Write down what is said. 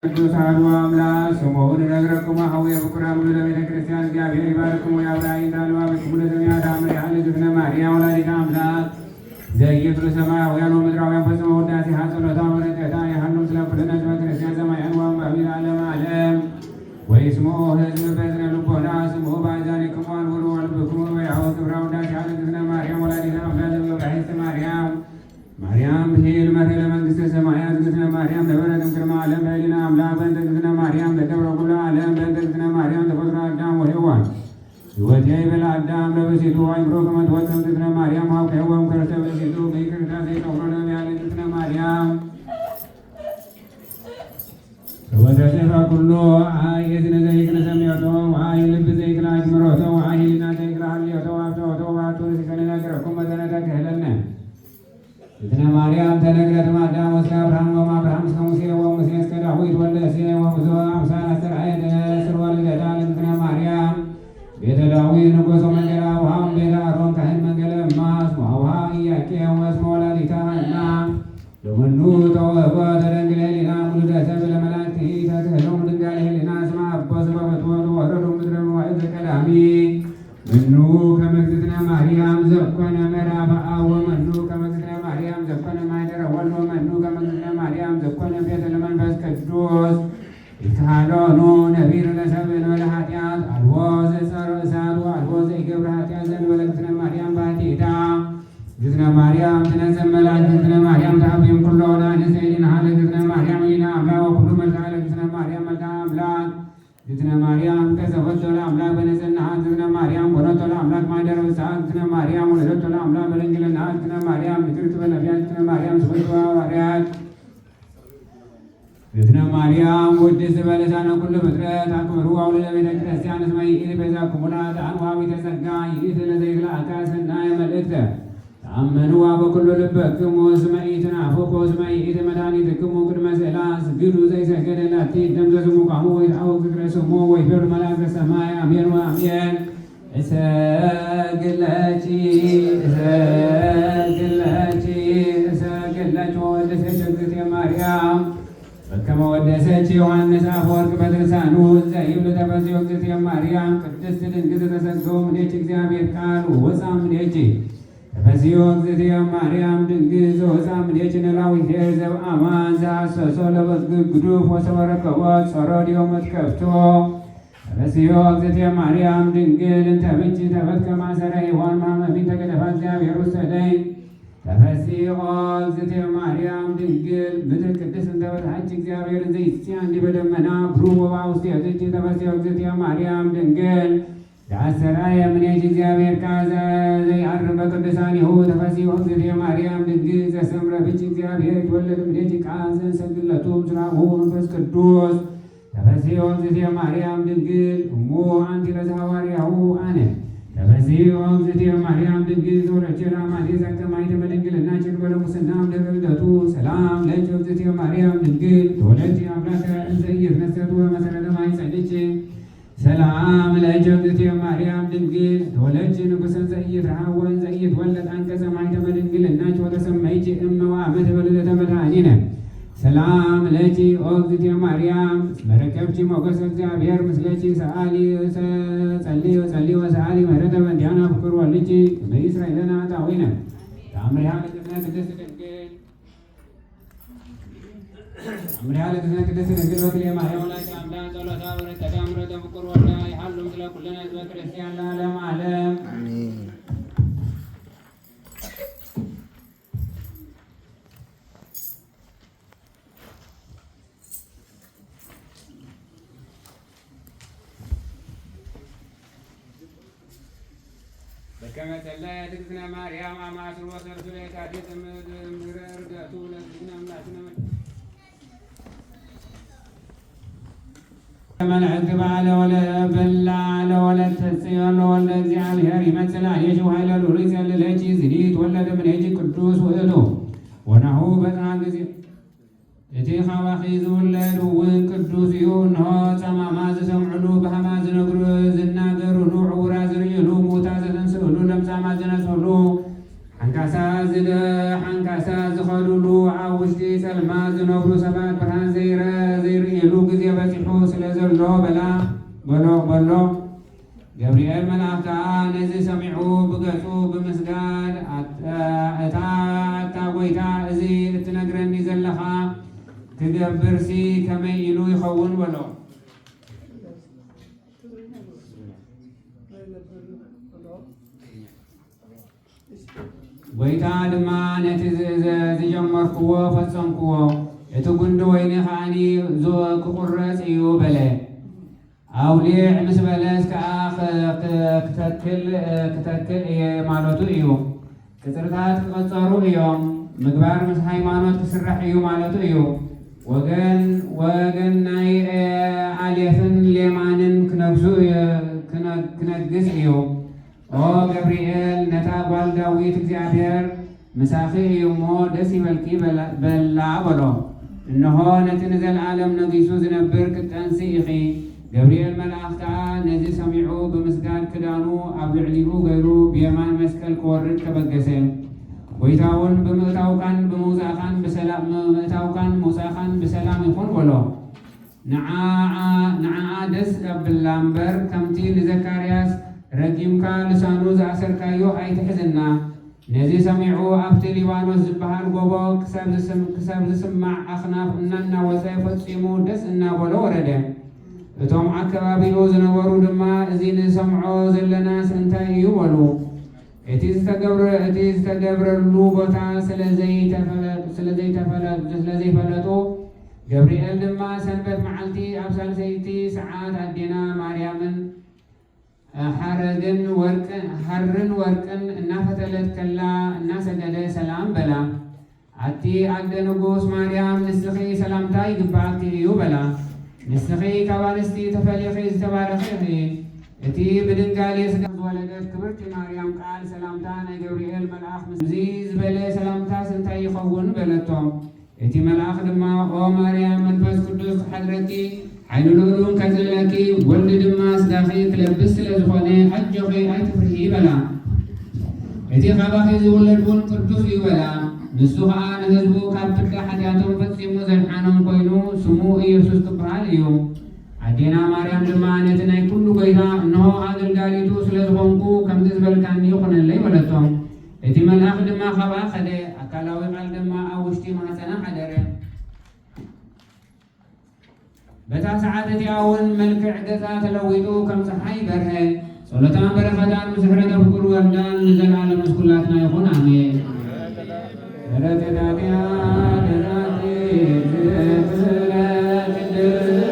ቅዱሳኑ አምላክ ስሙን ነግረክሙ ሀዊ በኩራሙ ለቤተ ክርስቲያን እግዚአብሔር ይባርክሙ ያብራይ ዳልዋ በክሙ ለዘሚያ ዳምር ያለ ዝክነ ማርያም ወላዲተ አምላክ ዘኢየሱስ ሰማያውያን ወምድራውያን ፈጽመ ውዳሴ ሀጸሎታ ወረቀታ ያህሉ ስለ ኩልነ ህዝበ ክርስቲያን ሰማያን ወአሚን ዓለም ዓለም ወይስሞ ህዝብ በዝነ ልቦና ስሙ ባዛኒክሙ አንውሩ ወልብክሙ በያው ክብራ ውዳሴ ያለ ዝክነ ማርያም ወላዲተ አምላክ ዘበብራሂት ማርያም ማርያም ብሄል መርህ ለመንግስተ ሰማያት ዝክነ ማርያም ለበረከም ቅድመ ዓለም በሊና አምላክ በእንተ ዝክነ ማርያም ለገብረ ኩሉ ዓለም በእንተ ዝክነ ማርያም ተፈጥሮ አዳም ወሔዋን ሕይወቴ ይበላ አዳም ለብእሲቱ አይምሮ ከመ ትወፅእ ዝክነ ማርያም ሀብከወም ከርሰ ብእሲቱ በይቅርታ ዘይጠፍሮ ለም ያለ ዝክነ ማርያም ወተሰፋ ኩሎ አይ የዝነ ዘይክነ ሰሚዖቶ አይ ልብ ዘይክነ አጅምሮቶ አይ ህሊና ዘይክነ ሀልዮቶ አብተወቶ ባቱ ሲከነ ነገረኩም መዘነ ተክህለነ ዝክነ ማርያም ተነግረት አዳም ወስከ አብርሃም ወአብርሃም እስከ ሙሴ ወሙሴ እስከ ዳዊት ወልደ እሴይ ወብዙ አምሳል አስተርአየ ስርወ ልደታ ለዝክነ ማርያም ቤተ ዳዊት ንጉሥ መንገለ አብርሃም ቤተ አሮን ካህን መንገለ እማስ ወአብርሃ ኢያቄም ወእስመ ወላዲተ ሐና ለመኑ ተወህቦ ተደንግለ ሊና ሙሉደ ሰብእ ለመላእክት ተክህሎሙ ድንጋሌ ሊና እስመ አበሱ በበትወቱ ወረዱ ምድረ መዋዕል ዘቀዳሚ መኑ ከመ እግዝእትነ ማርያም ዘኮነ ምዕራፈ አብ ወመኑ ከመ እግዝእትነ ማርያም ዘኮነ ማኅደረ ወልድ ወመኑ ከመ እግዝእትነ ማርያም ዘኮነ ቤተ ለመንፈስ ቅዱስ ይትሃሎኑ ነቢር ለሰብእ እንበለ ኃጢአት አልቦ ዘጸርዐ እሳት ወአልቦ ዘይገብር ኃጢአት ዘእንበለ እግዝእትነ ማርያም ባሕቲታ እግዝእትነ ማርያም ትነጽእ መላእክት እግዝእትነ ማርያም ተአብዮም ኩሎ ወለአንስት እሊንሃ ለእግዝእትነ ማርያም እሊነ አምላክ ወኩሉ መልክዓ ለእግዝእትነ ማርያም መልክዓ አምላክ እግዝእትነ ማርያም ከሰፈቶ ለአምላክ በንጽሕና እግዝእትነ ማርያም ኮነቶ ለአምላክ ማኅደረ ፍስሐ እግዝእትነ ማርያም ወለደቶ ለአምላክ በድንግልና እግዝእትነ ማርያም ምክርት በነቢያት እግዝእትነ ማርያም ስብዕት በሐዋርያት እግዝእትነ ማርያም ውድስት በልሳነ ኩሉ ፍጥረት አክብሩ አውልደ ቤተ ክርስቲያን እስመ ይእቲ ቤዛክሙ ለኃጥኣን ወሀቢተ ጸጋ ይእቲ ለዘይክልአካ ሰናየ መልእክተ ተአመኑዋ በኩሉ ልበክሙ እስመ ኢትናፍቁ እስመ ይእቲ መድኃኒትክሙ ቅድመ ስእላ ስግዱ ዘይሰገደ ላቲ ደምሰስሙ ቃሙ ወይትዐወቅ ዝክረ ስሙ ወይቤሉ መላእክተ ሰማይ አሜን ወአሜን። እሰግለኪ ወወደሰች እግዝእትየ ማርያም በከመ ወደሰች ዮሐንስ አፈወርቅ በድርሳኑ እንዘ ይብሉ ተፈሥሒ እግዝእትየ ማርያም ቅድስት ድንግል ተሰግዶ እምኔኪ እግዚአብሔር ቃል ወወፃ እምኔኪ ተፈሥሒ እግዝእትየ ማርያም ድንግል ዘወፃ እምኔኪ ኖላዊት ዘበአማን ዘሐሰሶ ለበዝግዕ ግዱፍ ወሰበ ረከቦት ጾሮ ዲዮ መትከፍቶ ተፈሥሒ እግዝእትየ ማርያም ድንግል እንተ ብእሲ ተፈትከ ማሰረ ሔዋን ማመፊት ተገደፋ እግዚአብሔር ውስተ ደይን ተፈሥሒ እግዝእትየ ማርያም ድንግል ምድር ቅድስት እንተ በጽሐች እግዚአብሔር ዘይትሲያ እንዲህ በደመና ብሩህ ወበውስቴትኪ ተፈሥሒ እግዝእትየ ማርያም ድንግል ዘአስተርአየ እምኔኪ እግዚአብሔር ቃል ዘይዐርፍ በቅዱሳኒሁ ተፈሥሒ እግዝእትየ ማርያም ድንግል ዘሰምረ ብኪ እግዚአብሔር ይትወለድ እምኔኪ ቃል ዘእንሰግድ ምስራሁ መንፈስ ቅዱስ ተፈሥሒ እግዝእትየ ማርያም ድንግል እሙ አንቲ ለዘሐዋርያሁ አነ ተፈሥሒ እግዝእትየ ማርያም ድንግል ዘወለድኪ ለአማኑኤል ዘከማይተ በድንግልና ችግበለ ሙስና እምድኅረ ልደቱ ሰላም ለኪ እግዝእትየ ማርያም ድንግል ተወለድኪ አምላከ እንዘ ኢይትነሰቱ በመሠረተ ማኅፀንኪ ሰላም ለኪ እግዝእትየ ማርያም ድንግል ተወለድኪ ንጉሠ ዘኢይትረኃወን ዘኢይትወለድ አንቀጸ ማኅተመ ድንግልናኪ ወተሰመይኪ እመ ወአመተ በልደተ መድኃኒነ ሰላም ለኪ እግዝእትየ ማርያም እስመ ረከብኪ ሞገሰ እግዚአብሔር ምስለኪ ጸልዪ ወሰአሊ ምሕረተ በእንቲአነ ፍቁር ወልድኪ ከመ ይስረይ ለነ ኃጣውኢነ ተአምሪሃ ለእግዝእትነ ቅድስት ድንግል በክልኤ ማርያም ወላዲተ አምላክ ጸሎታ በረከታ ምሕረተ ፍቁር ወልዳ ይሃሉ ምስለ ኩልነ ህዝበ ክርስቲያን ለዓለመ ዓለም አሜን። በከመ ጸለየት እግዝእትነ ማርያም አማስሩ ወሰልሱ ለየካቲት እምድኅረ ዕርገቱ ለእግዝእትነ አምላክነ መላእክት በዓለ ለወለተ ጽዮን ለወልደ እግዚአብሔር ይመጽእ ኀቤኪ ወኃይለ ልዑል ይጼልለኪ ዝኒት ወለደ እምኔኪ ቅዱስ ውእቱ ወናሁ በጽሐ ጊዜ እቲ ኻባኺ ዝውለድ እውን ቅዱስ እዩ። እንሆ ጸማማ ዝሰምዑሉ በሃማ ዝናገሩሉ ዕውራ ዝርእዩሉ ሙታ ዘተንሥእሉ ለምጻማ ዝነጽሉ ሓንካሳ ዝኸዱሉ ኣብ ውሽጢ ጸልማት ዝነብሩ ሰባት ብርሃን ዘይርእይሉ ጊዜ በፂሑ ስለ ዘሎ በሎ ገብርኤል መልአክ ከዓ ነዚ ሰሚዑ ብገጹ ብምስጋድ እታ ጎይታ እዚ እትነግረኒ ዘለኻ ትገብርሲ ከመይ ኢሉ ይኸውን በሎ። ጎይታ ድማ ነቲ ዝጀመርክዎ ፈጸምክዎ እቲ ጉንዲ ወይኒ ከዓኒ ክቁረፅ እዩ በለ። ኣውሊዕ ምስ በለስ ከዓ ክተክል እየ ማለቱ እዩ። ቅፅርታት ክቐፀሩ እዮም። ምግባር ምስ ሃይማኖት ክስራሕ እዩ ማለቱ እዩ። ወገን ናይ ኣሌፍን ሌማንን ክነግስ እዩ። ኦ ገብርኤል ነታ ጓል ዳዊት እግዚአብሔር ምሳኺ እዩ እሞ ደስ ይበልኪ በላ በሎ። እንሆ ነቲ ንዘለዓለም ነጊሱ ዝነብር ክጠንሲ ኢኺ። ገብርኤል መልአክ ከዓ ነዚ ሰሚዑ ብምስጋድ ክዳኑ ኣብ ልዕሊኡ ገይሩ ብየማን መስቀል ክወርድ ተበገሰ። ጎይታ እውን ብምእታውካን ምውፃእኻን ብሰላም ይኹን በሎ። ንዓዓ ደስ ኣብላ እምበር ከምቲ ንዘካርያስ ረጊምካ ልሳኑ ዝኣሰርካዮ ኣይትሕዝና። ነዚ ሰሚዑ ኣብቲ ሊባኖስ ዝበሃል ጎቦ ክሳብ ዝስማዕ ኣኽናፍ እናናወፀ ፈፂሙ ደስ እናበሎ ወረደ። እቶም ኣከባቢኡ ዝነበሩ ድማ እዚ ንሰምዖ ዘለና እንታይ እዩ በሉ። እቲ ዝተገብረሉ ቦታ ስለዘይፈለጡ ገብርኤል ድማ ሰንበት መዓልቲ ኣብ ሳልሰይቲ ሰዓት ኣዴና ማርያምን ሃርን ወርቅን እናፈተለት ከላ እናሰገደ ሰላም በላ። ኣቲ ኣደ ንጉስ ማርያም ንስኺ ሰላምታ ይግባእኪ እዩ በላ። ንስኺ ካብ ኣንስቲ ተፈሊኺ ዝተባረኺ ኢኺ። እቲ ብድንጋሌ ስጋ ዝወለደት ክብርቲ ማርያም ቃል ሰላምታ ናይ ገብርኤል መልአክ እዚ ዝበለ ሰላምታስ እንታይ ይኸውን በለቶም። እቲ መልአክ ድማ ኦ ማርያም መንፈስ ቅዱስ ክሓድረኪ ዓይኑ ልኡሉን ከጽለኪ ወልዲ ድማ ስጋኺ ክለብስ ስለ ዝኾነ ኣጆኺ ኣይትፍርሂ በላ። እቲ ካባኺ ዝውለድ እውን ቅዱስ እዩ በላ። ንሱ ከዓ ንህዝቡ ካብ ፍዳ ሓጢኣቶም ፈጺሙ ዘድሓኖም ኮይኑ ስሙ ኢየሱስ ክበሃል እዩ። ኣዴና ማርያም ድማ ነቲ ናይ ኩሉ ጎይታ እንሆ ኣገልጋሊቱ ስለ ዝኾንኩ ከምዚ ዝበልካኒ ይኹነለይ በለቶም። እቲ መልአክ ድማ ካብኣ ኸደ። ኣካላዊ ቃል ድማ ኣብ ውሽጢ ማሕፀና ሓደረ። በታ ሰዓት እቲኣ እውን መልክዕ ገፃ ተለዊጡ ከም ፀሓይ በርሀ። ጸሎታን በረኸታን ምስሕረተ ፍቁር ወርዳን ንዘለዓለም ምስኩላትና ይኹን ኣሜን። በረከታትያ ደናቲ ዝትለ ቅድስት